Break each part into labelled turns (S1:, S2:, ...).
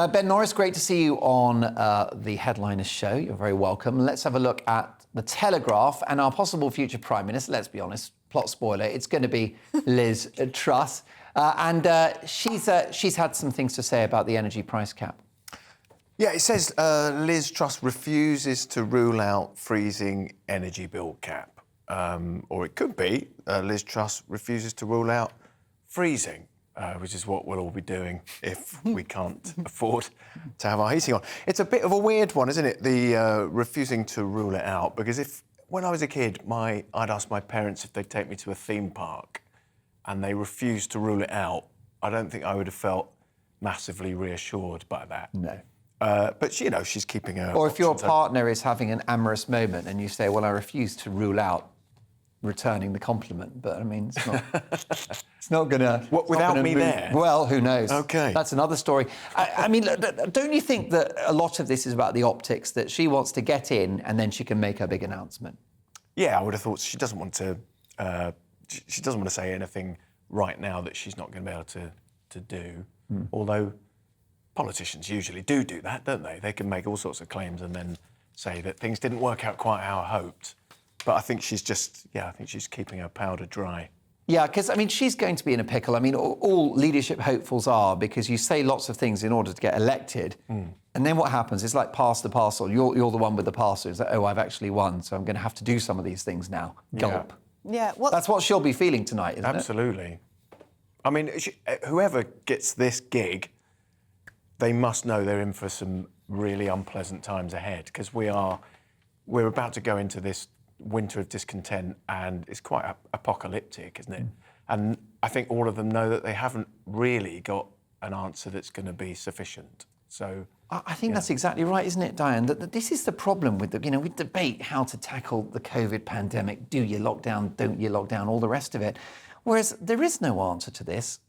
S1: Ben Norris, great to see you on the Headliners show. You're very welcome. Let's have a look at the Telegraph and our possible future Prime Minister. Let's be honest, plot spoiler, it's going to be Liz Truss. She's had some things to say about the energy price cap.
S2: Yeah, it says Liz Truss refuses to rule out freezing energy bill cap. Or it could be Liz Truss refuses to rule out freezing, which is what we'll all be doing if we can't afford to have our heating on. It's a bit of a weird one, isn't it, the refusing to rule it out? Because when I was a kid, I'd ask my parents if they'd take me to a theme park and they refused to rule it out, I don't think I would have felt massively reassured by that.
S1: No.
S2: But, she's keeping her...
S1: Or if your partner is having an amorous moment and you say, well, I refuse to rule out returning the compliment, but, I mean, it's not going to...
S2: What, without me there?
S1: Well, who knows?
S2: OK.
S1: That's another story. I mean, don't you think that a lot of this is about the optics, that she wants to get in and then she can make her big announcement?
S2: Yeah, I would have thought she doesn't want to... she doesn't want to say anything right now that she's not going to be able to do, although... Politicians usually do that, don't they? They can make all sorts of claims and then say that things didn't work out quite how hoped. But I think she's she's keeping her powder dry.
S1: Yeah, because, I mean, she's going to be in a pickle. I mean, all leadership hopefuls are, because you say lots of things in order to get elected. And then what happens? It's like pass the parcel. You're the one with the parcel. It's like, oh, I've actually won, so I'm going to have to do some of these things now. Gulp.
S3: Yeah. Well,
S1: that's what she'll be feeling tonight, isn't it?
S2: Absolutely. I mean, whoever gets this gig... they must know they're in for some really unpleasant times ahead, because we're about to go into this winter of discontent, and it's quite apocalyptic, isn't it? And I think all of them know that they haven't really got an answer that's going to be sufficient. So
S1: I think that's exactly right, isn't it, Diane? That this is the problem with we debate how to tackle the COVID pandemic. Do you lock down? Don't you lock down? All the rest of it. Whereas there is no answer to this.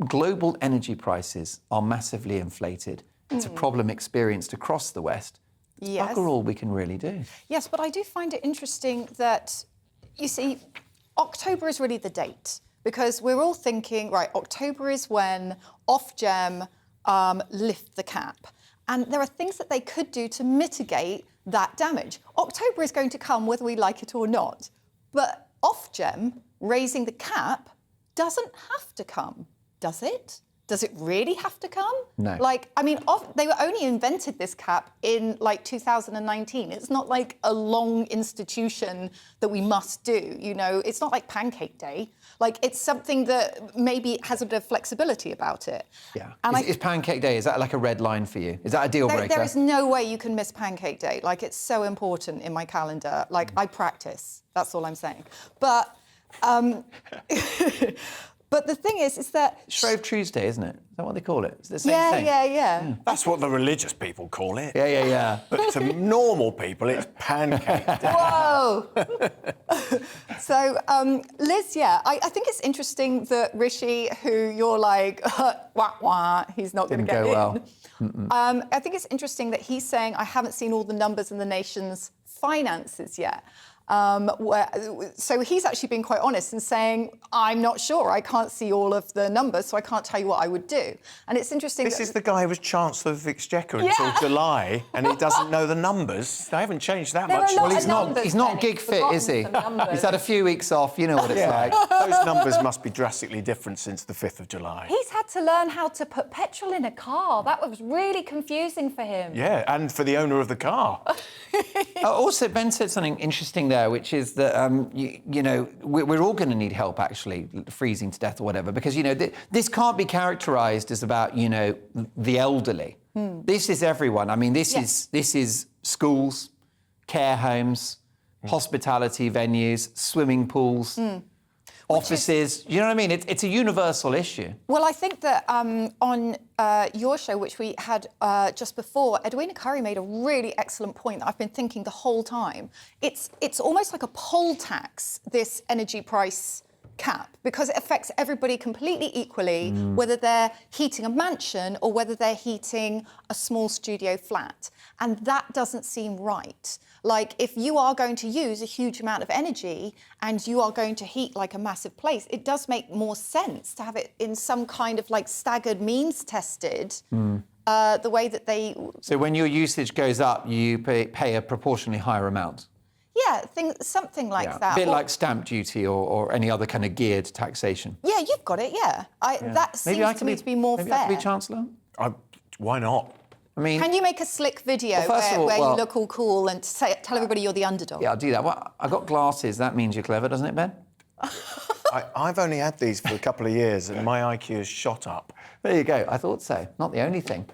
S1: Global energy prices are massively inflated. It's a problem experienced across the West. It's bugger all we can really do.
S3: Yes, but I do find it interesting that, you see, October is really the date, because we're all thinking, right, October is when Ofgem lift the cap. And there are things that they could do to mitigate that damage. October is going to come whether we like it or not. But Ofgem raising the cap doesn't have to come, does it? Does it really have to come?
S1: No.
S3: They were only invented this cap in 2019. It's not like a long institution that we must do. It's not like Pancake Day. It's something that maybe has a bit of flexibility about it.
S1: Yeah. Is Pancake Day, is that like a red line for you? Is that a deal breaker?
S3: There is no way you can miss Pancake Day. It's so important in my calendar. I practice. That's all I'm saying. But but the thing is that...
S1: Shrove Tuesday, isn't it? Is that what they call it? It's the same thing.
S3: Yeah.
S2: That's what the religious people call it.
S1: Yeah.
S2: But to normal people, it's Pancake Day.
S3: Whoa! So, Liz, I think it's interesting that Rishi, who you're like, wah, he's not going to get in.
S1: Well.
S3: I think it's interesting that he's saying, I haven't seen all the numbers in the nation's finances yet. So he's actually been quite honest in saying, I'm not sure, I can't see all of the numbers, so I can't tell you what I would do. And it's interesting...
S2: This is the guy who was Chancellor of the Exchequer until July, and he doesn't know the numbers. They haven't changed that much.
S1: Well, he's not gig fit, is he? He's had a few weeks off, you know what it's like.
S2: Those numbers must be drastically different since the 5th of July.
S4: He's had to learn how to put petrol in a car. That was really confusing for him.
S2: Yeah, and for the owner of the car.
S1: Also, Ben said something interesting there, which is that, we're all going to need help, actually, freezing to death or whatever, because, this can't be characterised as about, the elderly. This is everyone. I mean, this is schools, care homes, hospitality venues, swimming pools, offices. You know what I mean? It's a universal issue.
S3: Well, I think that on your show, which we had just before, Edwina Curry made a really excellent point that I've been thinking the whole time. It's almost like a poll tax, this energy price cap, because it affects everybody completely equally, whether they're heating a mansion or whether they're heating a small studio flat. And that doesn't seem right. If you are going to use a huge amount of energy and you are going to heat a massive place, it does make more sense to have it in some kind of staggered means tested the way that they...
S1: So when your usage goes up, you pay a proportionally higher amount?
S3: Yeah, something like that.
S1: A bit like stamp duty or any other kind of geared taxation.
S3: Yeah, you've got it, yeah. That seems to me to be more fair.
S1: Maybe I could be Chancellor?
S2: Why not?
S1: I mean...
S3: Can you make a slick video where you look all cool and tell everybody you're the underdog?
S1: Yeah, I'll do that. Well, I got glasses. That means you're clever, doesn't it, Ben?
S2: I've only had these for a couple of years and my IQ has shot up.
S1: There you go. I thought so. Not the only thing.